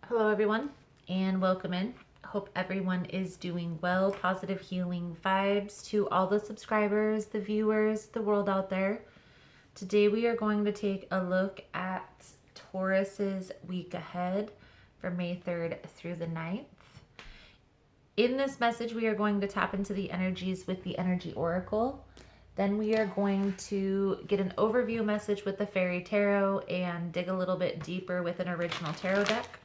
Hello everyone and welcome in. Hope everyone is doing well. Positive healing vibes to all the subscribers, the viewers, the world out there. Today we are going to take a look at Taurus's week ahead from May 3rd through the 9th. In this message we are going to tap into the energies with the Energy Oracle. Then we are going to get an overview message with the Fairy Tarot and dig a little bit deeper with an original tarot deck.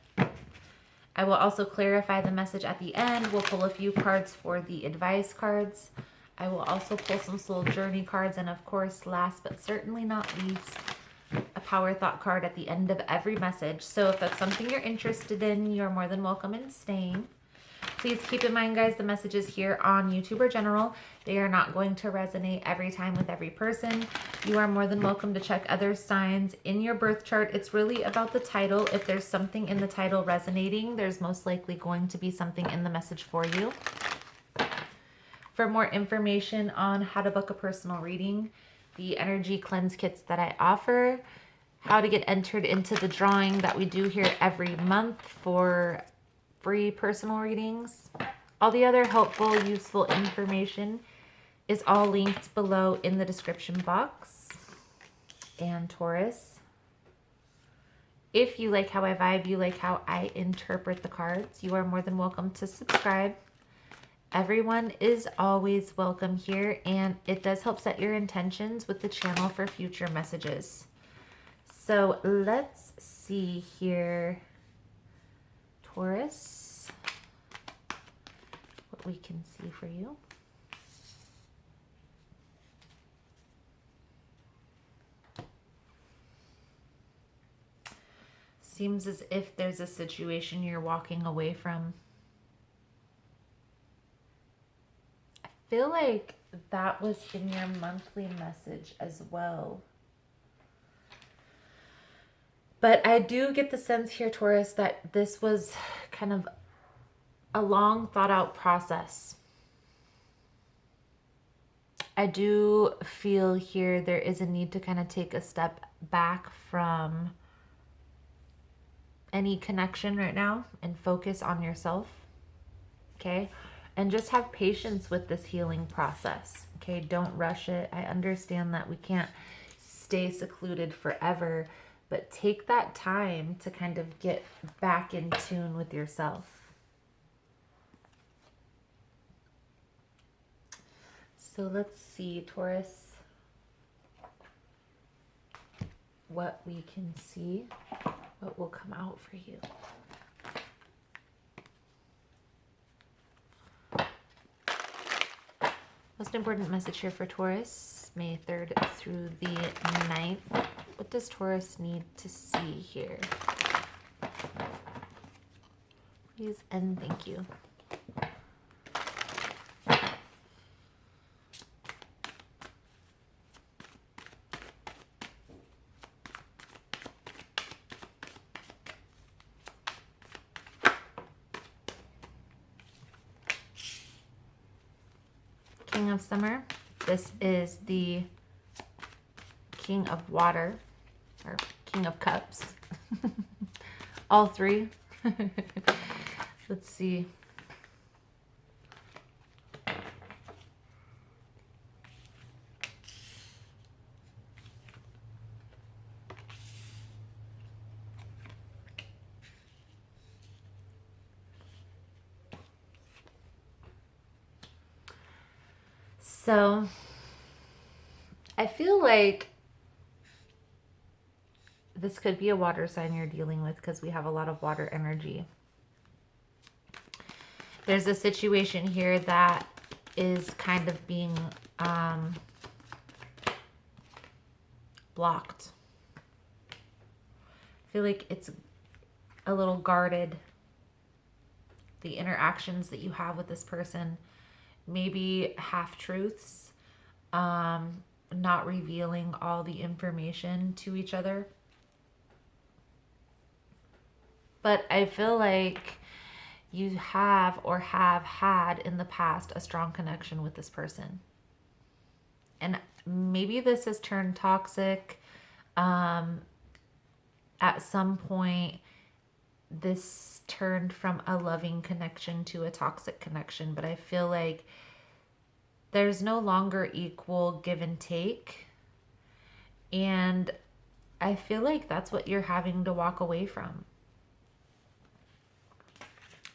I will also clarify the message at the end. We'll pull a few cards for the advice cards. I will also pull some soul journey cards. And of course, last but certainly not least, a power thought card at the end of every message. So if that's something you're interested in, you're more than welcome in staying. Please keep in mind, guys, the messages here on YouTube are general. They are not going to resonate every time with every person. You are more than welcome to check other signs in your birth chart. It's really about the title. If there's something in the title resonating, there's most likely going to be something in the message for you. For more information on how to book a personal reading, the energy cleanse kits that I offer, how to get entered into the drawing that we do here every month for free personal readings, all the other helpful, useful information is all linked below in the description box. And Taurus, if you like how I vibe, you like how I interpret the cards, you are more than welcome to subscribe. Everyone is always welcome here, and it does help set your intentions with the channel for future messages. So let's see here, Taurus, what we can see for you. Seems as if there's a situation you're walking away from. I feel like that was in your monthly message as well. But I do get the sense here, Taurus, that this was kind of a long thought out process. I do feel here there is a need to kind of take a step back from any connection right now and focus on yourself, okay? And just have patience with this healing process, okay? Don't rush it. I understand that we can't stay secluded forever, but take that time to kind of get back in tune with yourself. So let's see, Taurus, what we can see, what will come out for you. Most important message here for Taurus, May 3rd through the 9th. What does Taurus need to see here? Please and thank you. King of Summer. This is the King of Water, or King of Cups. All three. Let's see. So I feel like this could be a water sign you're dealing with because we have a lot of water energy. There's a situation here that is kind of being blocked. I feel like it's a little guarded, the interactions that you have with this person. Maybe half-truths, not revealing all the information to each other. But I feel like you have or have had in the past a strong connection with this person. And maybe this has turned toxic. At some point, this turned from a loving connection to a toxic connection, but I feel like there's no longer equal give and take. And I feel like that's what you're having to walk away from.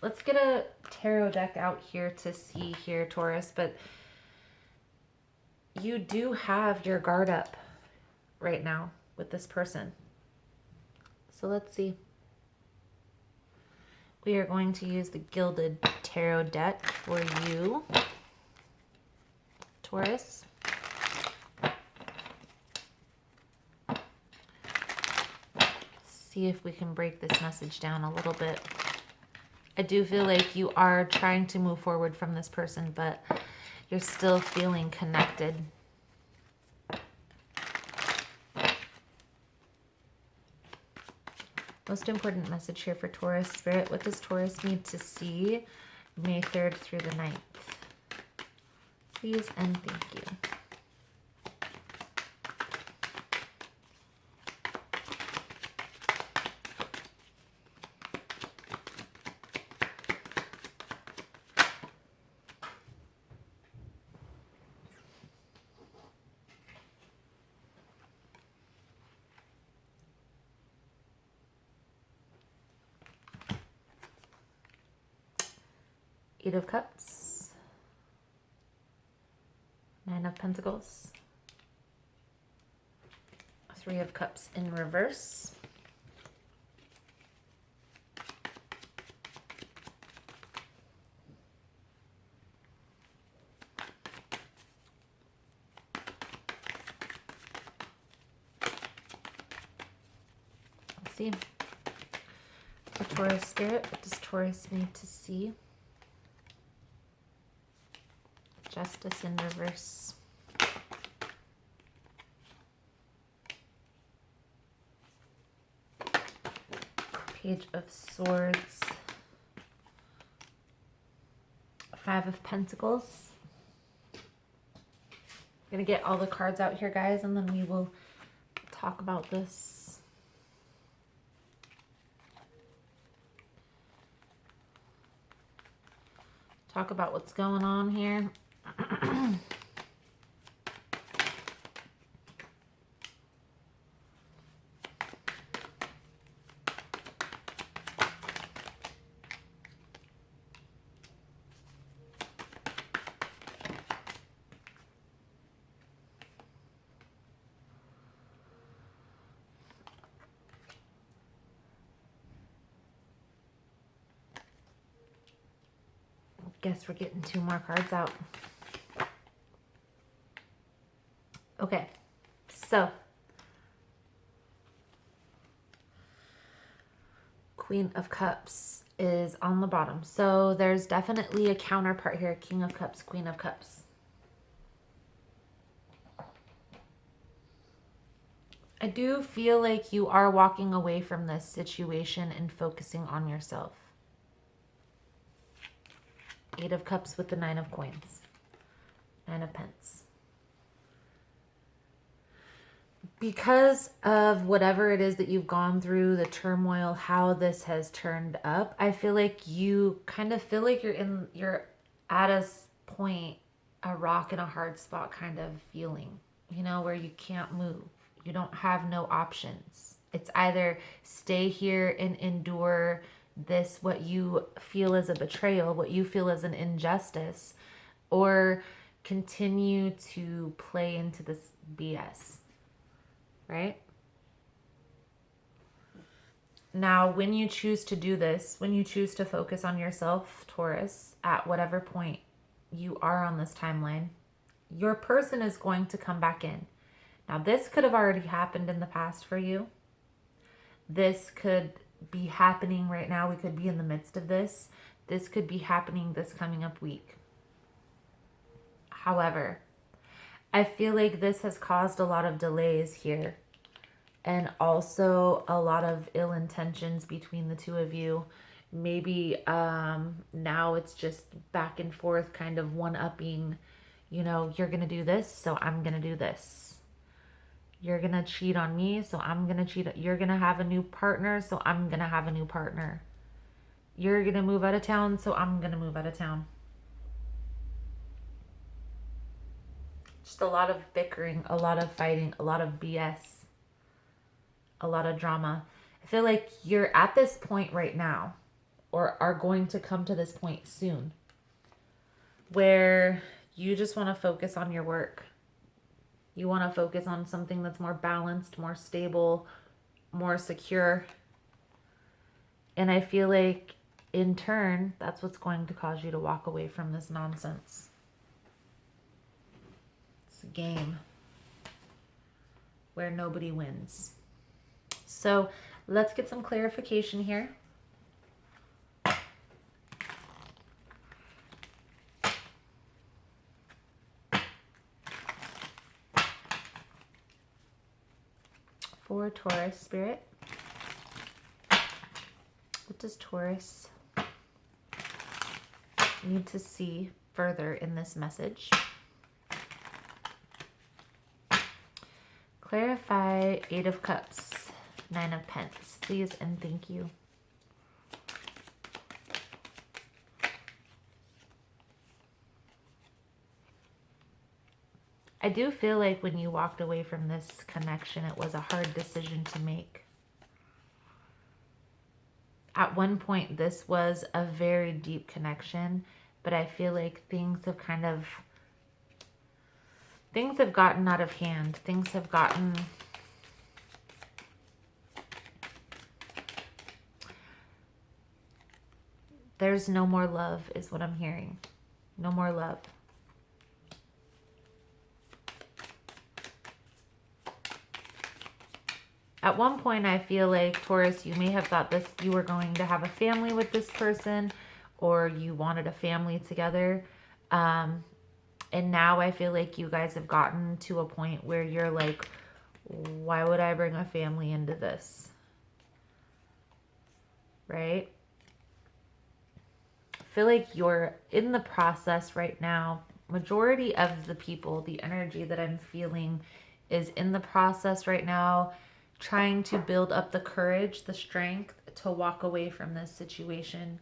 Let's get a tarot deck out here to see here, Taurus, but you do have your guard up right now with this person. So let's see. We are going to use the Gilded Tarot deck for you, Taurus. See if we can break this message down a little bit. I do feel like you are trying to move forward from this person, but you're still feeling connected. Most important message here for Taurus. Spirit, what does Taurus need to see May 3rd through the 9th? Please and thank you. Eight of Cups, Nine of Pentacles, Three of Cups in reverse, let's see, for Taurus Spirit, what does Taurus need to see? Justice in reverse. Page of Swords. Five of Pentacles. I'm going to get all the cards out here, guys, and then we will talk about this. Talk about what's going on here. Guess we're getting two more cards out. Okay, so Queen of Cups is on the bottom. So there's definitely a counterpart here. King of Cups, Queen of Cups. I do feel like you are walking away from this situation and focusing on yourself. Eight of Cups with the Nine of Coins. Nine of Pence. Because of whatever it is that you've gone through, the turmoil, how this has turned up, I feel like you kind of feel like you're at a point, a rock in a hard spot kind of feeling, you know, where you can't move. You don't have no options. It's either stay here and endure this, what you feel is a betrayal, what you feel is an injustice, or continue to play into this BS, right? Now, when you choose to do this, when you choose to focus on yourself, Taurus, at whatever point you are on this timeline, your person is going to come back in. Now, this could have already happened in the past for you. This could be happening right now. We could be in the midst of this. This could be happening this coming up week. However, I feel like this has caused a lot of delays here, and also a lot of ill intentions between the two of you. Maybe now it's just back and forth, kind of one-upping, you know, you're going to do this, so I'm going to do this. You're going to cheat on me, so I'm going to cheat. You're going to have a new partner, so I'm going to have a new partner. You're going to move out of town, so I'm going to move out of town. Just a lot of bickering, a lot of fighting, a lot of BS, a lot of drama. I feel like you're at this point right now, or are going to come to this point soon, where you just want to focus on your work. You want to focus on something that's more balanced, more stable, more secure. And I feel like in turn, that's what's going to cause you to walk away from this nonsense. It's a game where nobody wins. So let's get some clarification here. For Taurus spirit, what does Taurus need to see further in this message? Clarify 8 of Cups, 9 of Pence, please and thank you. I do feel like when you walked away from this connection, it was a hard decision to make. At one point, this was a very deep connection, but I feel like things have gotten out of hand. Things have gotten... There's no more love, is what I'm hearing. No more love. At one point, I feel like, Taurus, you may have thought you were going to have a family with this person, or you wanted a family together. And now I feel like you guys have gotten to a point where you're like, why would I bring a family into this? Right? I feel like you're in the process right now. Majority of the people, the energy that I'm feeling is in the process right now, trying to build up the courage, the strength to walk away from this situation.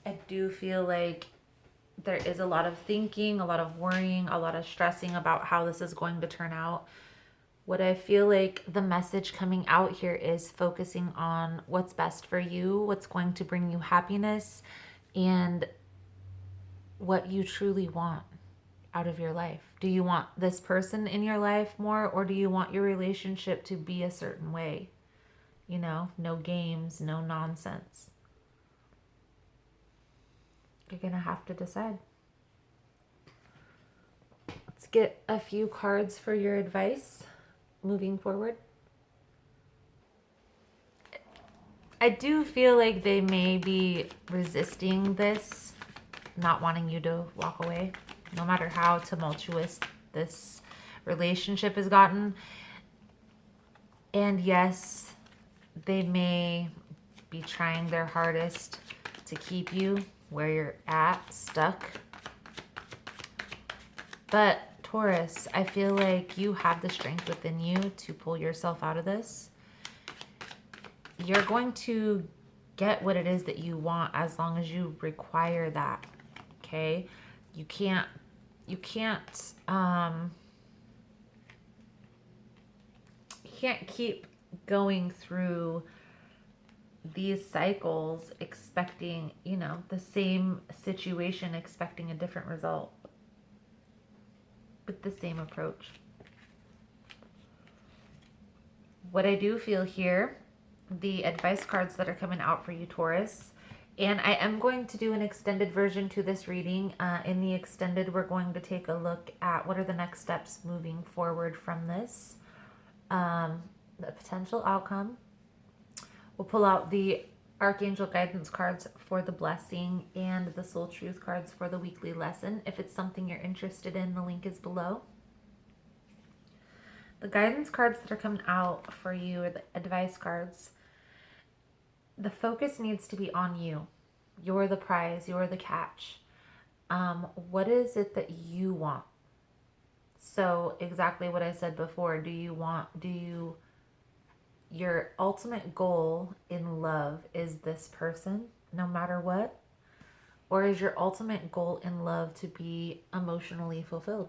I do feel like there is a lot of thinking, a lot of worrying, a lot of stressing about how this is going to turn out. What I feel like the message coming out here is focusing on what's best for you, what's going to bring you happiness, and what you truly want out of your life. Do you want this person in your life more, or do you want your relationship to be a certain way? You know, no games, no nonsense. You're gonna have to decide. Let's get a few cards for your advice moving forward. I do feel like they may be resisting this, not wanting you to walk away, no matter how tumultuous this relationship has gotten. And yes, they may be trying their hardest to keep you where you're at, stuck. But Taurus, I feel like you have the strength within you to pull yourself out of this. You're going to get what it is that you want as long as you require that. Okay? You can't keep going through these cycles expecting, the same situation, expecting a different result with the same approach. What I do feel here, the advice cards that are coming out for you, Taurus, and I am going to do an extended version to this reading. In the extended, we're going to take a look at what are the next steps moving forward from this, the potential outcome. We'll pull out the Archangel guidance cards for the blessing and the soul truth cards for the weekly lesson. If it's something you're interested in, the link is below. The guidance cards that are coming out for you are the advice cards. The focus needs to be on you. You're the prize. You're the catch. What is it that you want? So exactly what I said before, your ultimate goal in love is this person, no matter what? Or is your ultimate goal in love to be emotionally fulfilled?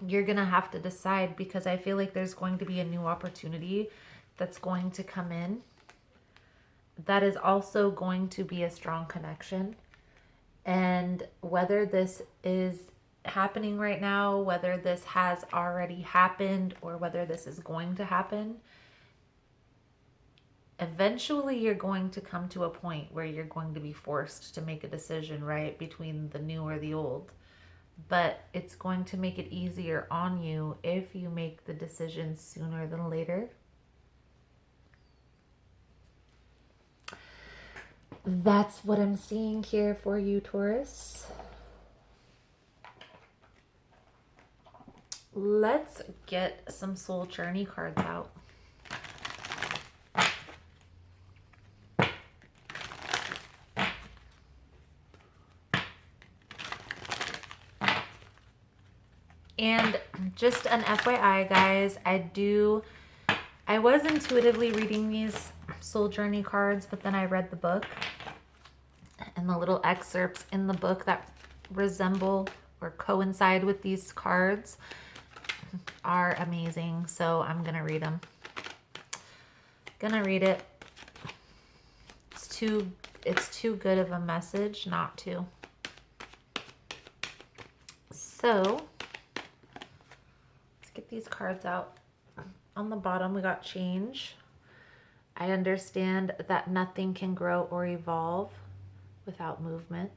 You're going to have to decide, because I feel like there's going to be a new opportunity that's going to come in that is also going to be a strong connection. And whether this is happening right now, whether this has already happened, or whether this is going to happen, eventually you're going to come to a point where you're going to be forced to make a decision, right, between the new or the old. But it's going to make it easier on you if you make the decision sooner than later. That's what I'm seeing here for you, Taurus. Let's get some soul journey cards out. And just an FYI, guys, I was intuitively reading these soul journey cards, but then I read the book, and the little excerpts in the book that resemble or coincide with these cards are amazing. So I'm going to read them. Gonna read it. It's too good of a message not to. So let's get these cards out. On the bottom we got change. I understand that nothing can grow or evolve without movement.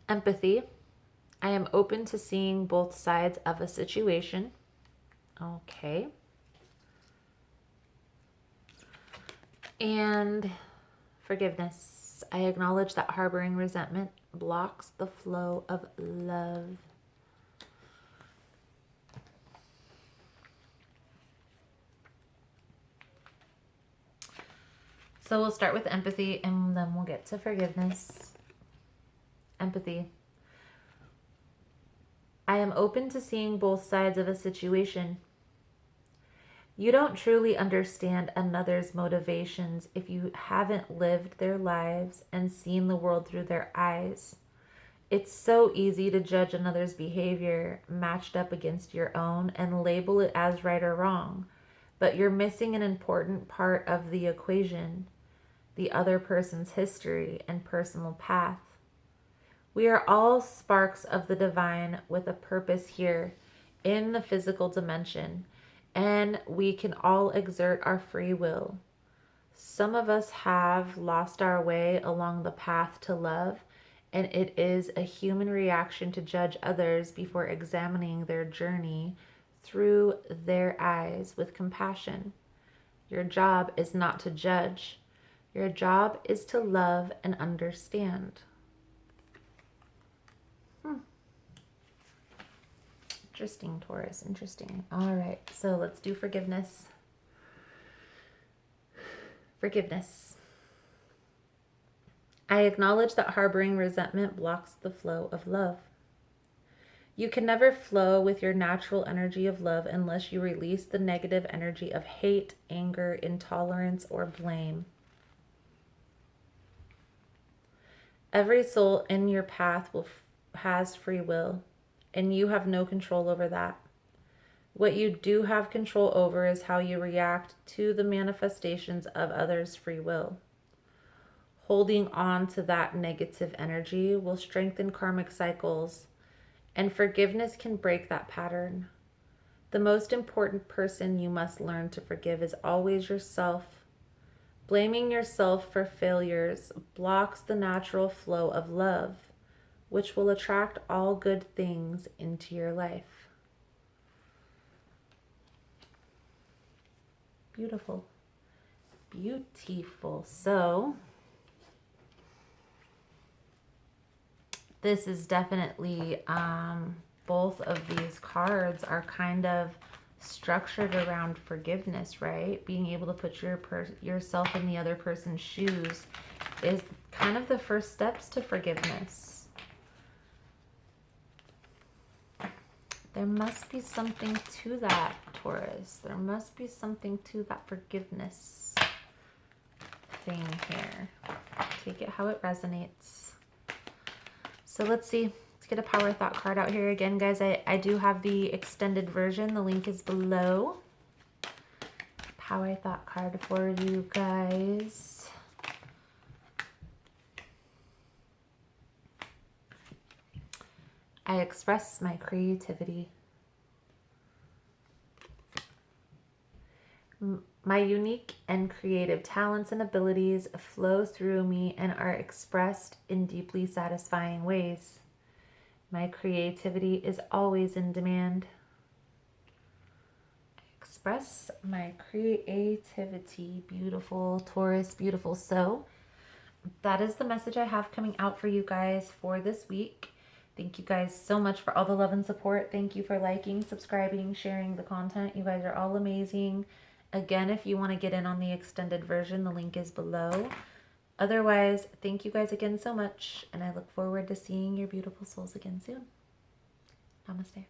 Empathy. I am open to seeing both sides of a situation. Okay. And forgiveness. I acknowledge that harboring resentment blocks the flow of love. So we'll start with empathy and then we'll get to forgiveness. Empathy. I am open to seeing both sides of a situation. You don't truly understand another's motivations if you haven't lived their lives and seen the world through their eyes. It's so easy to judge another's behavior matched up against your own and label it as right or wrong, but you're missing an important part of the equation, the other person's history and personal path. We are all sparks of the divine with a purpose here in the physical dimension, and we can all exert our free will. Some of us have lost our way along the path to love, and it is a human reaction to judge others before examining their journey through their eyes with compassion. Your job is not to judge. Your job is to love and understand. Interesting, Taurus. Interesting. All right. So let's do forgiveness. Forgiveness. I acknowledge that harboring resentment blocks the flow of love. You can never flow with your natural energy of love unless you release the negative energy of hate, anger, intolerance, or blame. Every soul in your path has free will, and you have no control over that. What you do have control over is how you react to the manifestations of others' free will. Holding on to that negative energy will strengthen karmic cycles, and forgiveness can break that pattern. The most important person you must learn to forgive is always yourself. Blaming yourself for failures blocks the natural flow of love, which will attract all good things into your life. Beautiful. Beautiful. So this is definitely, both of these cards are kind of structured around forgiveness, right? Being able to put yourself in the other person's shoes is kind of the first steps to forgiveness. There must be something to that, Taurus. There must be something to that forgiveness thing here. Take it how it resonates. So let's see. Let's get a power thought card out here. Again, guys, I do have the extended version. The link is below. Power thought card for you guys. I express my creativity. My unique and creative talents and abilities flow through me and are expressed in deeply satisfying ways. My creativity is always in demand. I express my creativity. Beautiful, Taurus, beautiful. So that is the message I have coming out for you guys for this week. Thank you guys so much for all the love and support. Thank you for liking, subscribing, sharing the content. You guys are all amazing. Again, if you want to get in on the extended version, the link is below. Otherwise, thank you guys again so much, and I look forward to seeing your beautiful souls again soon. Namaste.